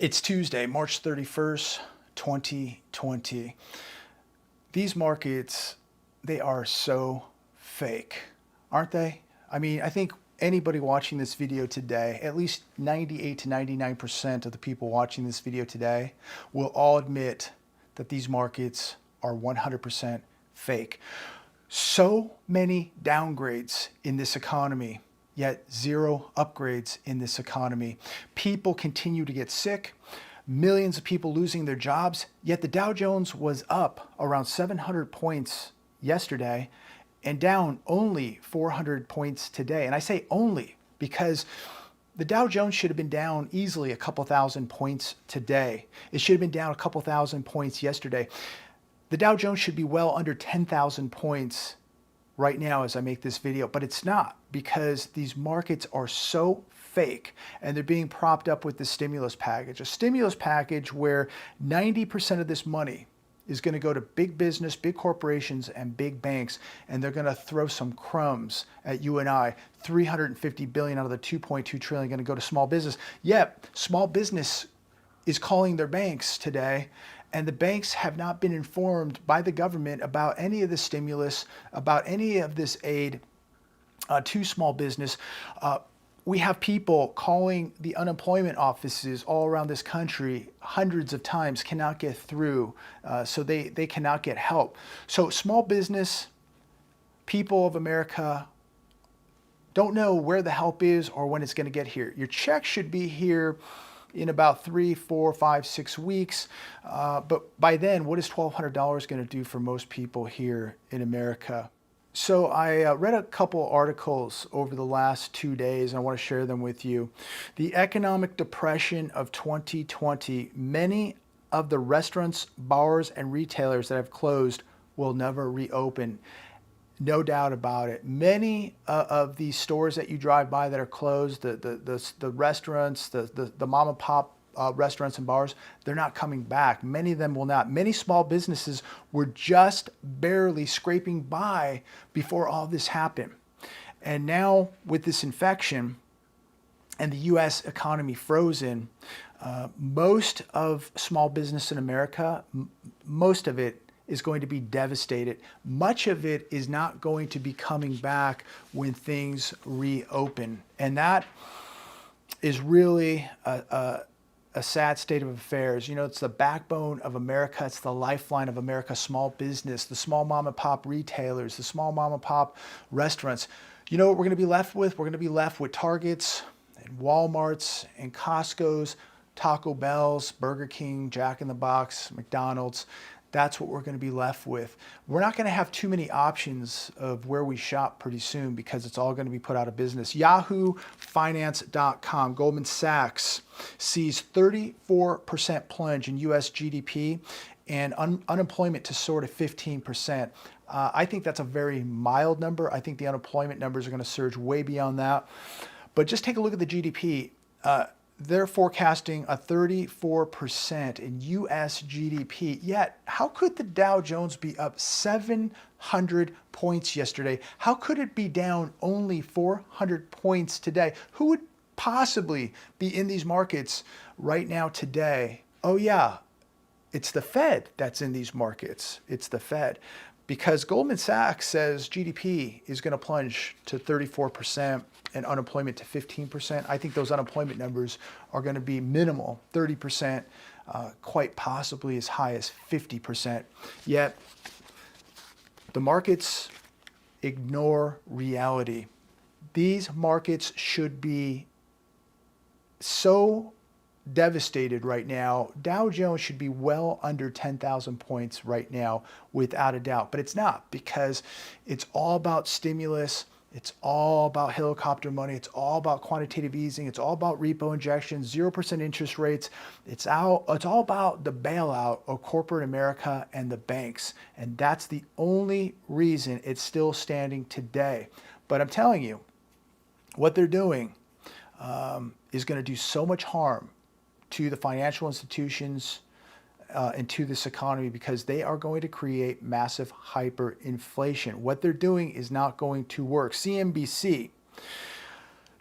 It's Tuesday, March 31st, 2020. These markets, they are so fake, aren't they? I mean, I think anybody watching this video today, at least 98 to 99% of the people watching this video today will all admit that these markets are 100% fake. So many downgrades in this economy, yet zero upgrades in this economy. People continue to get sick, millions of people losing their jobs, yet the Dow Jones was up around 700 points yesterday and down only 400 points today. And I say only because the Dow Jones should have been down easily a couple thousand points today. It should have been down a couple thousand points yesterday. The Dow Jones should be well under 10,000 points right now as I make this video, but it's not, because these markets are so fake and they're being propped up with the stimulus package. A stimulus package where 90% of this money is going to go to big business, big corporations, and big banks, and they're going to throw some crumbs at you and I. 350 billion out of the 2.2 trillion going to go to small business. Yet, small business is calling their banks today, and the banks have not been informed by the government about any of the stimulus, about any of this aid to small business. We have people calling the unemployment offices all around this country hundreds of times, cannot get through, so they cannot get help. So small business, people of America don't know where the help is or when it's going to get here. Your check should be here in about 3, 4, 5, 6 weeks. But by then, what is $1,200 going to do for most people here in America? So I read a couple articles over the last 2 days, and I want to share them with you. The economic depression of 2020, many of the restaurants, bars, and retailers that have closed will never reopen. No doubt about it. Many of these stores that you drive by that are closed, the restaurants, the mom and pop restaurants and bars, they're not coming back. Many of them will not. Many small businesses were just barely scraping by before all this happened. And now with this infection and the U.S. economy frozen, most of small business in America, most of it is going to be devastated. Much of it is not going to be coming back when things reopen. And that is really a sad state of affairs. You know, it's the backbone of America. It's the lifeline of America, small business, the small mom and pop retailers, the small mom and pop restaurants. You know what we're going to be left with? We're going to be left with Targets and Walmarts and Costco's, Taco Bell's, Burger King, Jack in the Box, McDonald's. That's what we're going to be left with. We're not going to have too many options of where we shop pretty soon because it's all going to be put out of business. YahooFinance.com, Goldman Sachs sees 34% plunge in U.S. GDP and unemployment to soar to 15%. I think that's a very mild number. I think the unemployment numbers are going to surge way beyond that. But just take a look at the GDP. They're forecasting a 34% in U.S. GDP. Yet, how could the Dow Jones be up 700 points yesterday? How could it be down only 400 points today? Who would possibly be in these markets right now today? Oh yeah, it's the Fed that's in these markets. It's the Fed. Because Goldman Sachs says GDP is going to plunge to 34% and unemployment to 15%. I think those unemployment numbers are going to be minimal, 30%, quite possibly as high as 50%. Yet the markets ignore reality. These markets should be so devastated right now. Dow Jones should be well under 10,000 points right now, without a doubt. But it's not, because it's all about stimulus. It's all about helicopter money. It's all about quantitative easing. It's all about repo injections, 0% interest rates. It's all about the bailout of corporate America and the banks. And that's the only reason it's still standing today. But I'm telling you, what they're doing is going to do so much harm to the financial institutions and to this economy, because they are going to create massive hyperinflation. What they're doing is not going to work. CNBC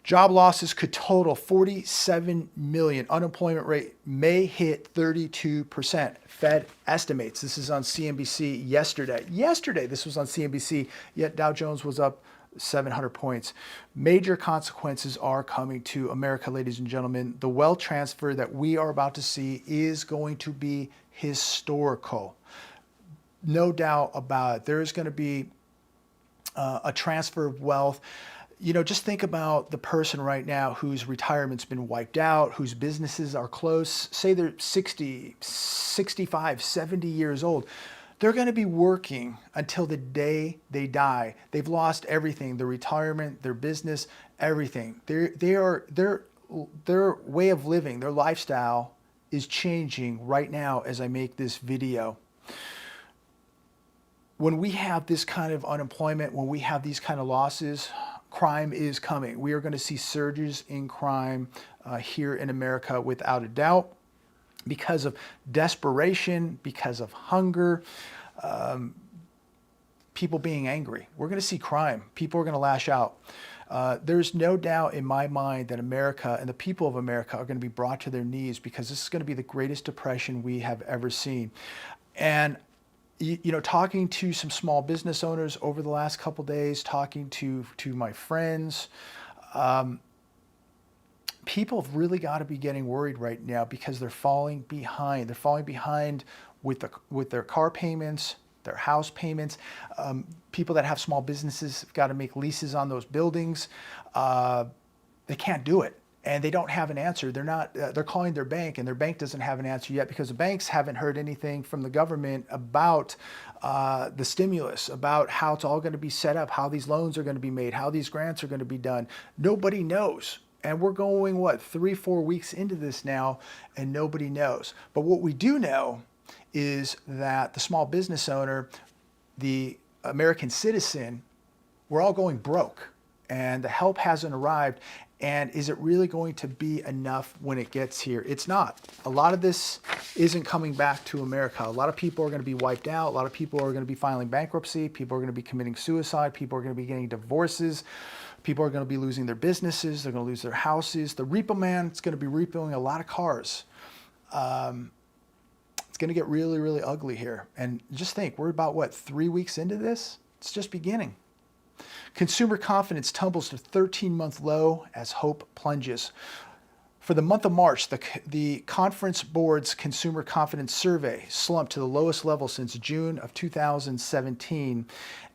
Job losses could total 47 million. Unemployment rate may hit 32%. Fed estimates. This is on CNBC yesterday. Yesterday, this was on CNBC, yet Dow Jones was up 700 points. Major consequences are coming to America, ladies and gentlemen. The wealth transfer that we are about to see is going to be historical. No doubt about it. There is going to be a transfer of wealth. You know, just think about the person right now whose retirement's been wiped out, whose businesses are closed. Say they're 60, 65, 70 years old. They're going to be working until the day they die. They've lost everything, their retirement, their business, everything. Their way of living, their lifestyle is changing right now as I make this video. When we have this kind of unemployment, when we have these kind of losses, crime is coming. We are going to see surges in crime here in America without a doubt, because of desperation, because of hunger, people being angry. We're going to see crime. People are going to lash out. There's no doubt in my mind that America and the people of America are going to be brought to their knees, because this is going to be the greatest depression we have ever seen. And you know, talking to some small business owners over the last couple days, talking to my friends, people have really got to be getting worried right now, because they're falling behind. They're falling behind with their car payments, their house payments. People that have small businesses have got to make leases on those buildings. They can't do it, and they don't have an answer. They're calling their bank, and their bank doesn't have an answer yet, because the banks haven't heard anything from the government about the stimulus, about how it's all going to be set up, how these loans are going to be made, how these grants are going to be done. Nobody knows. And we're going, 3-4 weeks into this now, and nobody knows. But what we do know is that the small business owner, the American citizen, we're all going broke, and the help hasn't arrived. And is it really going to be enough when it gets here? It's not. A lot of this isn't coming back to America. A lot of people are going to be wiped out. A lot of people are going to be filing bankruptcy. People are going to be committing suicide. People are going to be getting divorces. People are going to be losing their businesses. They're going to lose their houses. The repo man is going to be repoing a lot of cars. It's going to get really, really ugly here. And just think, we're about, 3 weeks into this? It's just beginning. Consumer confidence tumbles to 13-month low as hope plunges. For the month of March, the Conference Board's Consumer Confidence Survey slumped to the lowest level since June of 2017,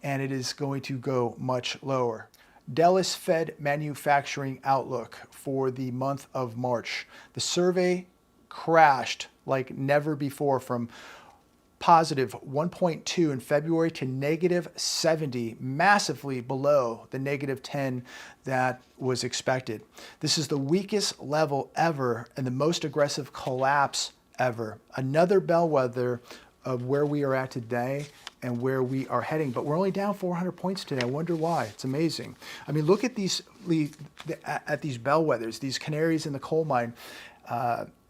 and it is going to go much lower. Dallas Fed Manufacturing Outlook for the month of March. The survey crashed like never before, from positive 1.2 in February to negative 70, massively below the negative 10 that was expected. This is the weakest level ever and the most aggressive collapse ever. Another bellwether of where we are at today and where we are heading. But we're only down 400 points today. I wonder why. It's amazing. I mean, look at these bellwethers, these canaries in the coal mine.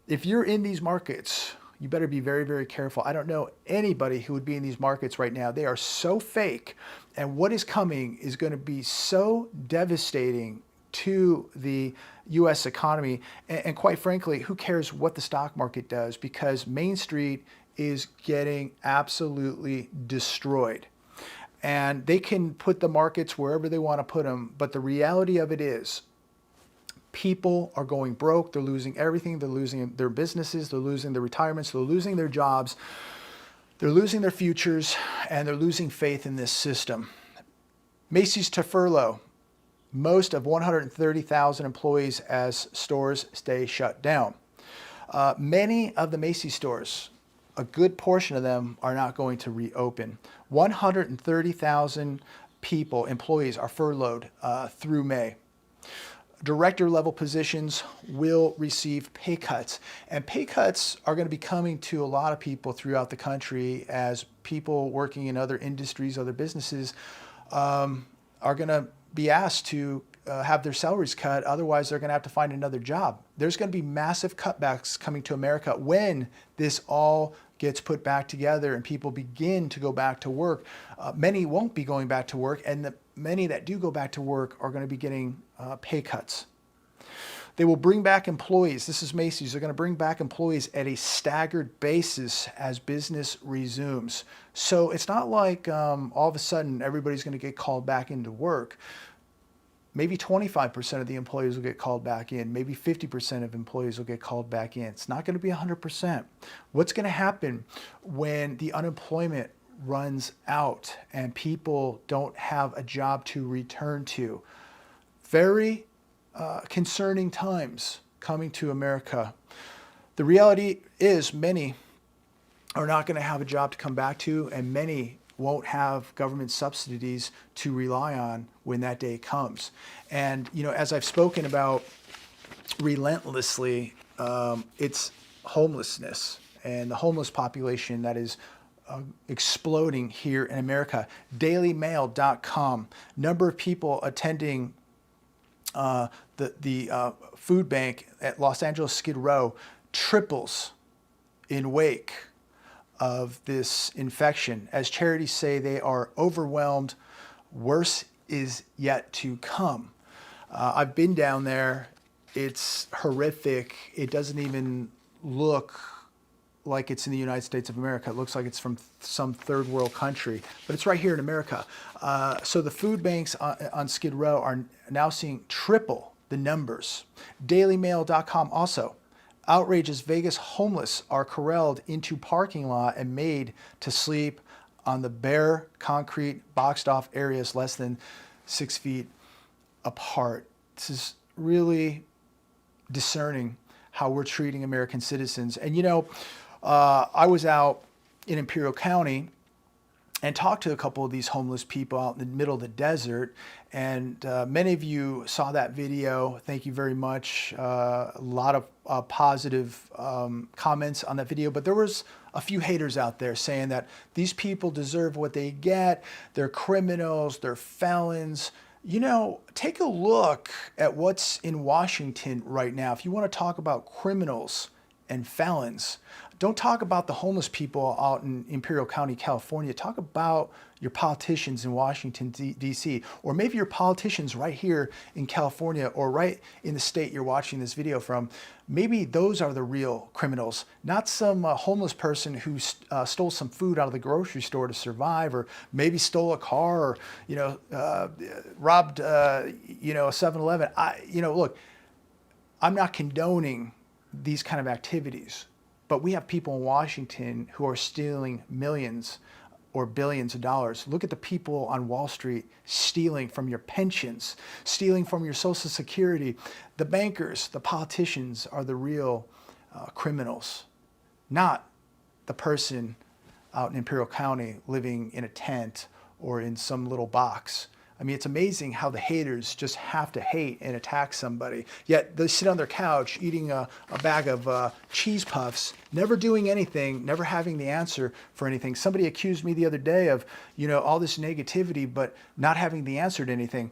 If you're in these markets, you better be very, very careful. I don't know anybody who would be in these markets right now. They are so fake. And what is coming is going to be so devastating to the U.S. economy. And quite frankly, who cares what the stock market does? Because Main Street is getting absolutely destroyed. And they can put the markets wherever they want to put them. But the reality of it is, people are going broke. They're losing everything. They're losing their businesses. They're losing their retirements. They're losing their jobs. They're losing their futures, and they're losing faith in this system. Macy's to furlough most of 130,000 employees as stores stay shut down. Many of the Macy's stores, a good portion of them, are not going to reopen. 130,000 people, employees, are furloughed through May. Director level positions will receive pay cuts, and pay cuts are going to be coming to a lot of people throughout the country, as people working in other industries, other businesses are going to be asked to have their salaries cut. Otherwise, they're going to have to find another job. There's going to be massive cutbacks coming to America when this all gets put back together and people begin to go back to work. Many won't be going back to work, and many that do go back to work are going to be getting pay cuts. They will bring back employees. This is Macy's. They're going to bring back employees at a staggered basis as business resumes. So it's not like all of a sudden everybody's going to get called back into work. Maybe 25% of the employees will get called back in. Maybe 50% of employees will get called back in. It's not going to be 100%. What's going to happen when the unemployment runs out and people don't have a job to return to? Very concerning times coming to America. The reality is many are not going to have a job to come back to, and many won't have government subsidies to rely on when that day comes. And, as I've spoken about relentlessly, it's homelessness and the homeless population that is exploding here in America. DailyMail.com, number of people attending the food bank at Los Angeles Skid Row triples in wake of this infection. As charities say, they are overwhelmed. Worse is yet to come. I've been down there. It's horrific. It doesn't even look like it's in the United States of America. It looks like it's from some third world country, but it's right here in America. So the food banks on Skid Row are now seeing triple the numbers. DailyMail.com also. Outrageous Vegas homeless are corralled into parking lot and made to sleep on the bare concrete boxed off areas less than 6 feet apart. This is really discerning how we're treating American citizens. And I was out in Imperial County and talked to a couple of these homeless people out in the middle of the desert. And many of you saw that video. Thank you very much. A lot of positive comments on that video, but there was a few haters out there saying that these people deserve what they get. They're criminals, they're felons. Take a look at what's in Washington right now. If you want to talk about criminals and felons, don't talk about the homeless people out in Imperial County, California. Talk about your politicians in Washington, D.C., or maybe your politicians right here in California or right in the state you're watching this video from. Maybe those are the real criminals, not some homeless person who stole some food out of the grocery store to survive, or maybe stole a car, or robbed a 7-Eleven. Look, I'm not condoning these kind of activities, but we have people in Washington who are stealing millions or billions of dollars. Look at the people on Wall Street stealing from your pensions, stealing from your Social Security. The bankers, the politicians are the real criminals, not the person out in Imperial County living in a tent or in some little box. I mean, it's amazing how the haters just have to hate and attack somebody. Yet they sit on their couch eating a bag of cheese puffs, never doing anything, never having the answer for anything. Somebody accused me the other day of, all this negativity, but not having the answer to anything.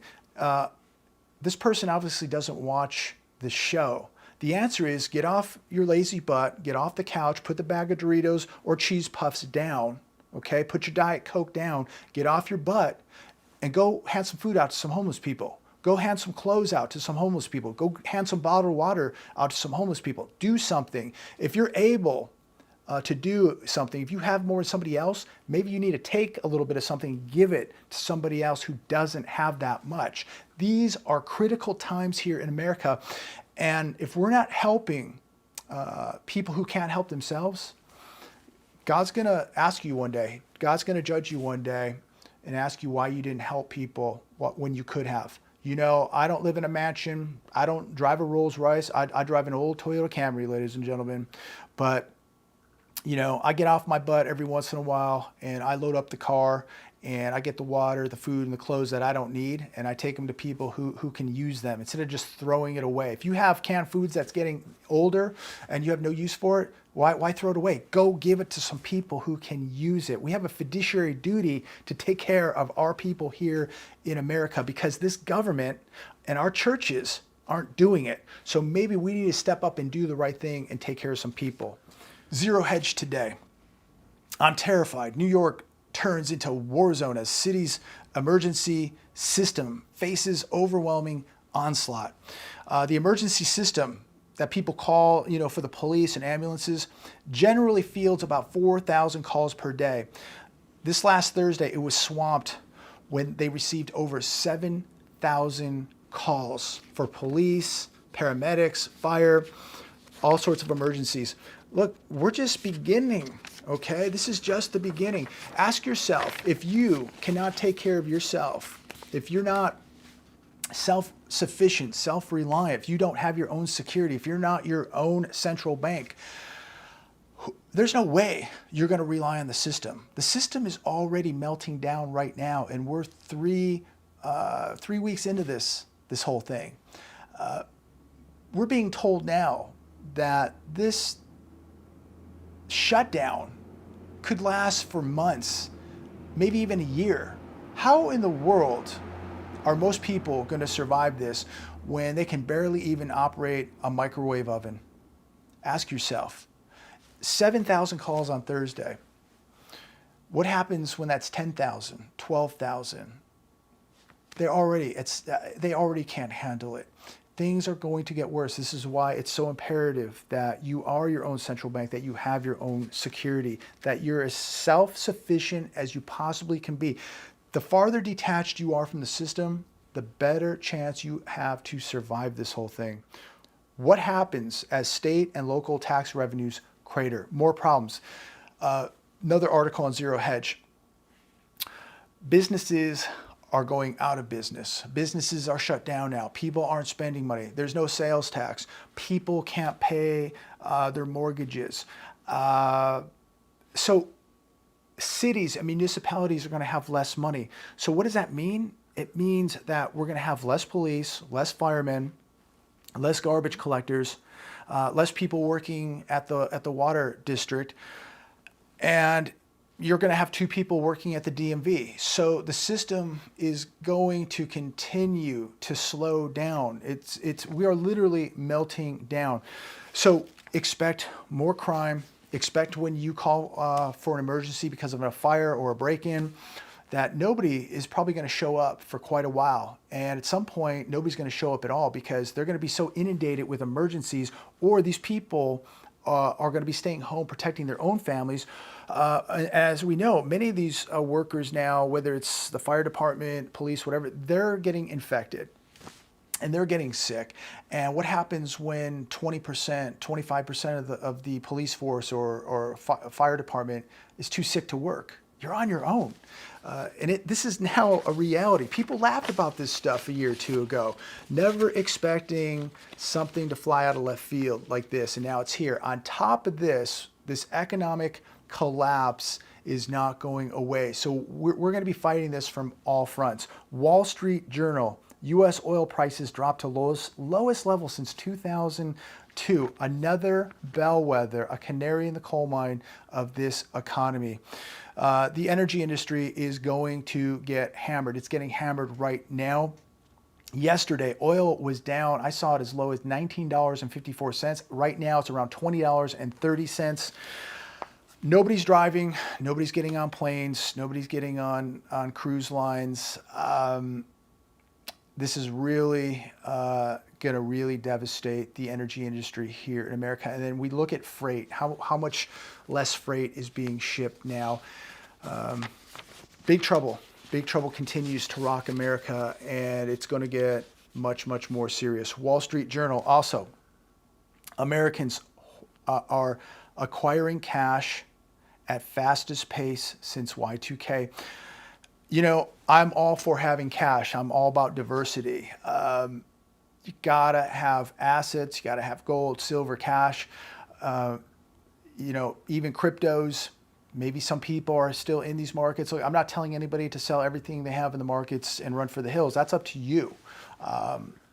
This person obviously doesn't watch the show. The answer is get off your lazy butt, get off the couch, put the bag of Doritos or cheese puffs down, okay? Put your Diet Coke down, get off your butt, and go hand some food out to some homeless people. Go hand some clothes out to some homeless people. Go hand some bottled water out to some homeless people. Do something. If you're able to do something, if you have more than somebody else, maybe you need to take a little bit of something and give it to somebody else who doesn't have that much. These are critical times here in America. And if we're not helping people who can't help themselves, God's going to ask you one day. God's going to judge you one day and ask you why you didn't help people when you could have. I don't live in a mansion. I don't drive a Rolls Royce. I drive an old Toyota Camry, ladies and gentlemen. But, I get off my butt every once in a while and I load up the car and I get the water, the food, and the clothes that I don't need, and I take them to people who can use them instead of just throwing it away. If you have canned foods that's getting older and you have no use for it, why throw it away? Go give it to some people who can use it. We have a fiduciary duty to take care of our people here in America because this government and our churches aren't doing it. So maybe we need to step up and do the right thing and take care of some people. Zero Hedge today. I'm terrified. New York turns into a war zone as city's emergency system faces overwhelming onslaught. The emergency system that people call, for the police and ambulances generally fields about 4,000 calls per day. This last Thursday, it was swamped when they received over 7,000 calls for police, paramedics, fire, all sorts of emergencies. Look, we're just beginning, okay? This is just the beginning. Ask yourself, if you cannot take care of yourself, if you're not self-sufficient, self-reliant, if you don't have your own security, if you're not your own central bank, there's no way you're going to rely on the system. The system is already melting down right now, and we're three weeks into this whole thing. We're being told now that this shutdown could last for months, maybe even a year. How in the world are most people going to survive this when they can barely even operate a microwave oven? Ask yourself. 7,000 calls on Thursday. What happens when that's 10,000, 12,000? They already can't handle it. Things are going to get worse. This is why it's so imperative that you are your own central bank, that you have your own security, that you're as self-sufficient as you possibly can be. The farther detached you are from the system, the better chance you have to survive this whole thing. What happens as state and local tax revenues crater? More problems. Another article on Zero Hedge. Businesses are going out of business. Businesses are shut down now. People aren't spending money. There's no sales tax. People can't pay their mortgages. So cities and municipalities are going to have less money. So what does that mean? It means that we're going to have less police, less firemen, less garbage collectors, less people working at the water district, and you're going to have 2 people working at the DMV. So the system is going to continue to slow down. We are literally melting down. So expect more crime. Expect when you call for an emergency because of a fire or a break-in, that nobody is probably going to show up for quite a while. And at some point, nobody's going to show up at all because they're going to be so inundated with emergencies, or these people are going to be staying home protecting their own families. As we know, many of these workers now, whether it's the fire department, police, whatever, they're getting infected and they're getting sick. And what happens when 20%, 25% of the police force or fire department is too sick to work? You're on your own. This is now a reality. People laughed about this stuff a year or 2 ago, never expecting something to fly out of left field like this, and now it's here. On top of this economic collapse is not going away. So we're going to be fighting this from all fronts. Wall Street Journal, U.S. oil prices dropped to lowest level since 2002. Another bellwether, a canary in the coal mine of this economy. The energy industry is going to get hammered. It's getting hammered right now. Yesterday, oil was down. I saw it as low as $19.54. Right now, it's around $20.30. Nobody's driving. Nobody's getting on planes. Nobody's getting on cruise lines. This is really going to really devastate the energy industry here in America. And then we look at freight. How much less freight is being shipped now? Big trouble. Big trouble continues to rock America, and it's going to get much, much more serious. Wall Street Journal also. Americans are acquiring cash at fastest pace since Y2K. You know, I'm all for having cash. I'm all about diversity. You gotta have assets. You gotta have gold, silver, cash. Even cryptos. Maybe some people are still in these markets. Look, I'm not telling anybody to sell everything they have in the markets and run for the hills. That's up to you.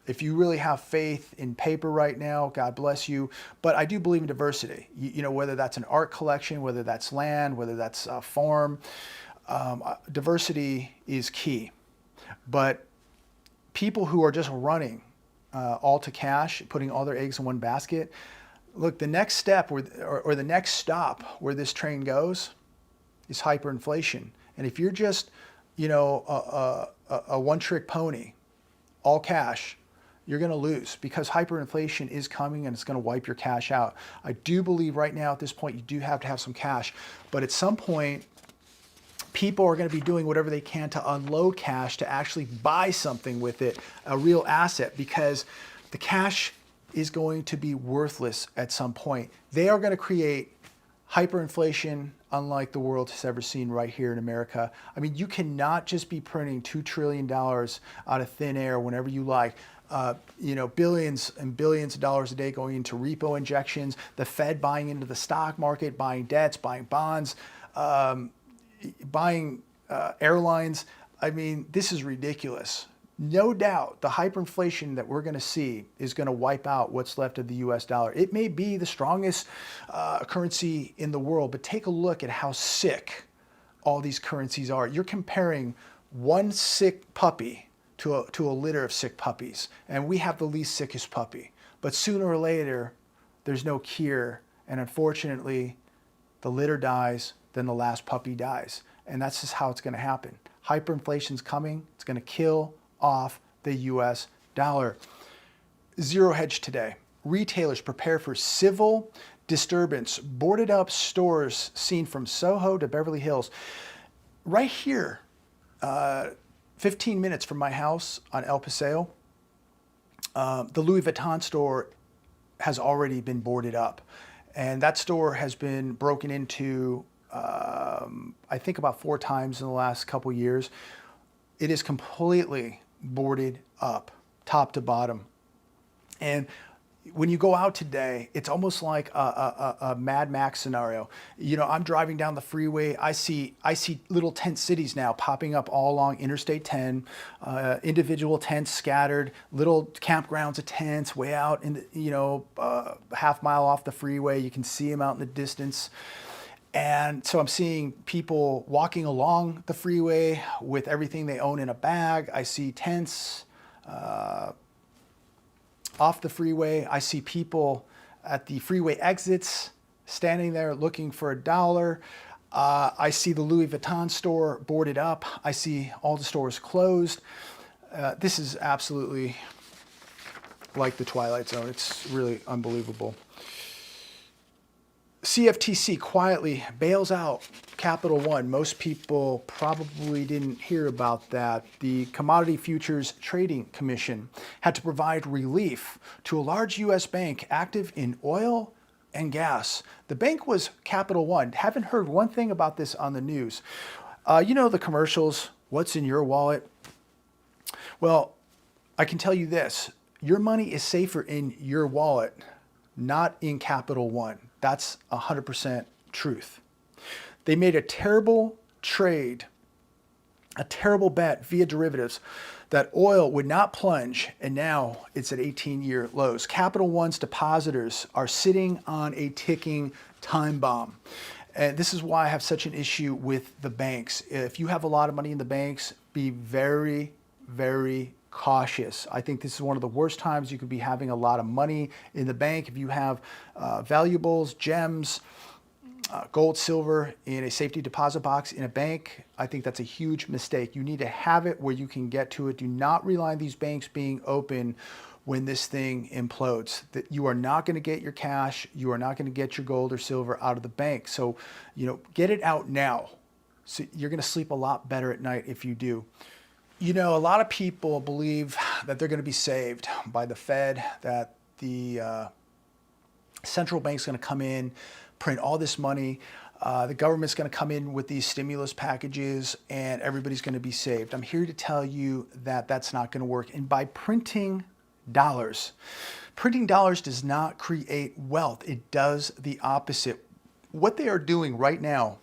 If you really have faith in paper right now, God bless you. But I do believe in diversity. Whether that's an art collection, whether that's land, whether that's a farm, diversity is key. But people who are just running all to cash, putting all their eggs in one basket, look, the next step or the next stop where this train goes is hyperinflation. And if you're just, a one-trick pony, all cash, you're going to lose because hyperinflation is coming and it's going to wipe your cash out. I do believe right now at this point you do have to have some cash, but at some point people are going to be doing whatever they can to unload cash to actually buy something with it, a real asset, because the cash is going to be worthless at some point. They are going to create hyperinflation unlike the world has ever seen right here in America. I mean, you cannot just be printing $2 trillion out of thin air whenever you like. Billions and billions of dollars a day going into repo injections, the Fed buying into the stock market, buying debts, buying bonds, buying airlines. I mean, this is ridiculous. No doubt the hyperinflation that we're going to see is going to wipe out what's left of the US dollar. It may be the strongest currency in the world, but take a look at how sick all these currencies are. You're comparing one sick puppy to a litter of sick puppies, and we have the least sickest puppy. But sooner or later, there's no cure, and unfortunately, the litter dies, then the last puppy dies. And that's just how it's going to happen. Hyperinflation's coming. It's going to kill off the US dollar. Zero hedge today. Retailers prepare for civil disturbance. Boarded up stores seen from Soho to Beverly Hills. Right here, 15 minutes from my house on El Paseo, the Louis Vuitton store has already been boarded up. And that store has been broken into, I think about 4 times in the last couple years. It is completely boarded up, top to bottom. And when you go out today, it's almost like a Mad Max scenario. I'm driving down the freeway. I see little tent cities now popping up all along Interstate 10, individual tents scattered, little campgrounds of tents way out in the, half mile off the freeway. You can see them out in the distance. And so I'm seeing people walking along the freeway with everything they own in a bag. I see tents off the freeway. I see people at the freeway exits standing there looking for $1. I see the Louis Vuitton store boarded up. I see all the stores closed. This is absolutely like the Twilight Zone. It's really unbelievable. CFTC quietly bails out Capital One. Most people probably didn't hear about that. The Commodity Futures Trading Commission had to provide relief to a large U.S. bank active in oil and gas. The bank was Capital One. Haven't heard one thing about this on the news. The commercials, what's in your wallet? Well, I can tell you this. Your money is safer in your wallet, not in Capital One. That's 100% truth. They made a terrible trade, a terrible bet via derivatives that oil would not plunge, and now it's at 18-year lows. Capital One's depositors are sitting on a ticking time bomb. And this is why I have such an issue with the banks. If you have a lot of money in the banks, be very, very cautious. I think this is one of the worst times you could be having a lot of money in the bank. If you have valuables, gems, gold, silver in a safety deposit box in a bank, I think that's a huge mistake. You need to have it where you can get to it. Do not rely on these banks being open when this thing implodes. That you are not going to get your cash, you are not going to get your gold or silver out of the bank. So, get it out now. So you're going to sleep a lot better at night if you do. A lot of people believe that they're going to be saved by the Fed, that the central bank's going to come in, print all this money, the government's going to come in with these stimulus packages, and everybody's going to be saved. I'm here to tell you that that's not going to work. And by printing dollars does not create wealth. It does the opposite. What they are doing right now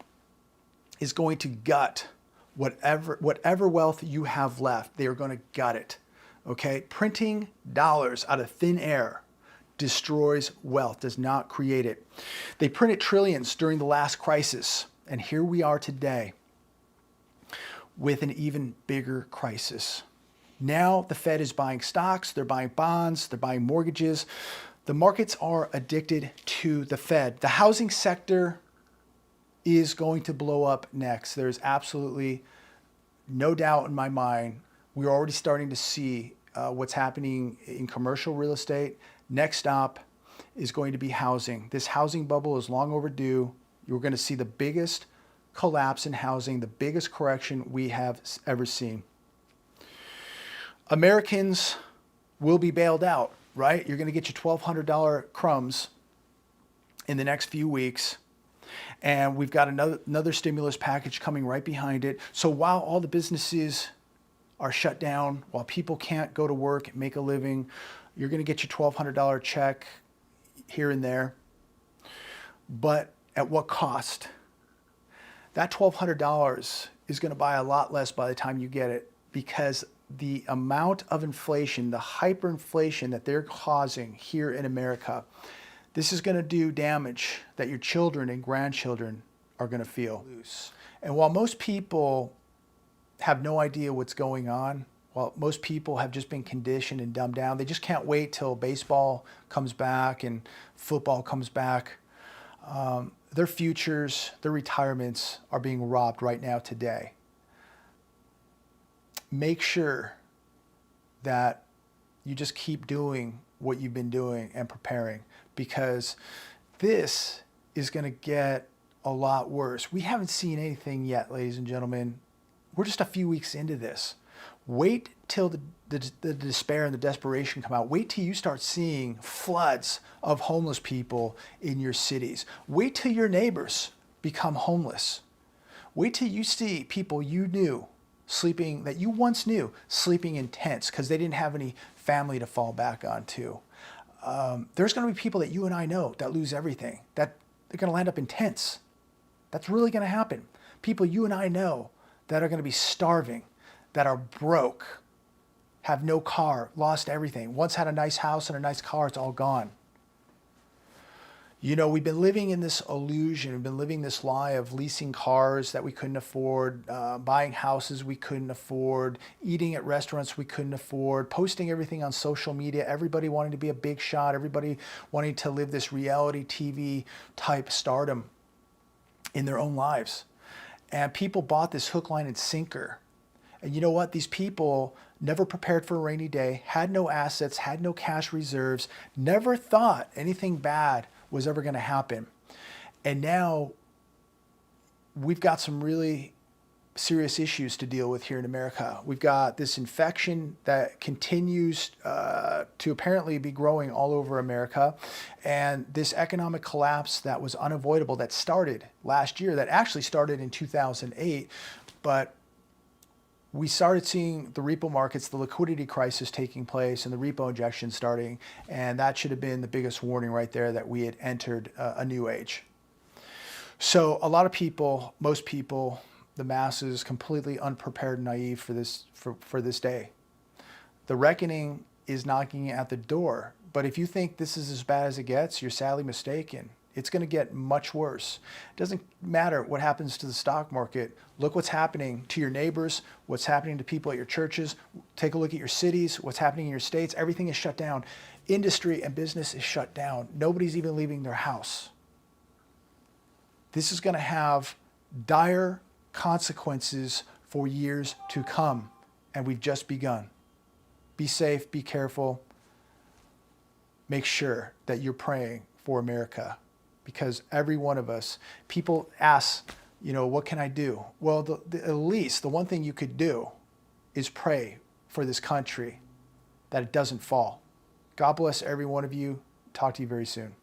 is going to gut whatever wealth you have left. They are going to gut it. Okay? Printing dollars out of thin air destroys wealth, does not create it. They printed trillions during the last crisis, and here we are today with an even bigger crisis. Now the Fed is buying stocks, they're buying bonds, they're buying mortgages. The markets are addicted to the Fed. The housing sector is going to blow up next. There's absolutely no doubt in my mind. We're already starting to see what's happening in commercial real estate. Next stop is going to be housing. This housing bubble is long overdue. You're going to see the biggest collapse in housing, the biggest correction we have ever seen. Americans will be bailed out, right? You're going to get your $1,200 crumbs in the next few weeks. And we've got another stimulus package coming right behind it. So while all the businesses are shut down, while people can't go to work and make a living, you're going to get your $1,200 check here and there. But at what cost? That $1,200 is going to buy a lot less by the time you get it, because the amount of inflation, the hyperinflation that they're causing here in America, this is going to do damage that your children and grandchildren are going to feel. And while most people have no idea what's going on, while most people have just been conditioned and dumbed down, they just can't wait till baseball comes back and football comes back. Their futures, their retirements are being robbed right now today. Make sure that you just keep doing what you've been doing and preparing, because this is going to get a lot worse. We haven't seen anything yet, ladies and gentlemen. We're just a few weeks into this. Wait till the despair and the desperation come out. Wait till you start seeing floods of homeless people in your cities. Wait till your neighbors become homeless. Wait till you see people you knew sleeping, that you once knew, sleeping in tents because they didn't have any family to fall back onto. There's going to be people that you and I know that lose everything, that they're going to land up in tents. That's really going to happen. People you and I know that are going to be starving, that are broke, have no car, lost everything. Once had a nice house and a nice car, it's all gone. You know, we've been living in this illusion. We've been living this lie of leasing cars that we couldn't afford, buying houses we couldn't afford, eating at restaurants we couldn't afford, posting everything on social media, everybody wanting to be a big shot, everybody wanting to live this reality TV type stardom in their own lives. And people bought this hook, line, and sinker. And you know what? These people never prepared for a rainy day, had no assets, had no cash reserves, never thought anything bad was ever going to happen. And now we've got some really serious issues to deal with here in America. We've got this infection that continues to apparently be growing all over America, and this economic collapse that was unavoidable, that started last year, that actually started in 2008, but we started seeing the repo markets, the liquidity crisis taking place, and the repo injection starting, and that should have been the biggest warning right there that we had entered a new age. So a lot of people, most people, the masses, completely unprepared and naive for this day. The reckoning is knocking at the door, but if you think this is as bad as it gets, you're sadly mistaken. It's going to get much worse. It doesn't matter what happens to the stock market. Look what's happening to your neighbors, what's happening to people at your churches. Take a look at your cities, what's happening in your states. Everything is shut down. Industry and business is shut down. Nobody's even leaving their house. This is going to have dire consequences for years to come, and we've just begun. Be safe, be careful. Make sure that you're praying for America. Because every one of us, people ask, you know, what can I do? Well, at least the one thing you could do is pray for this country, that it doesn't fall. God bless every one of you. Talk to you very soon.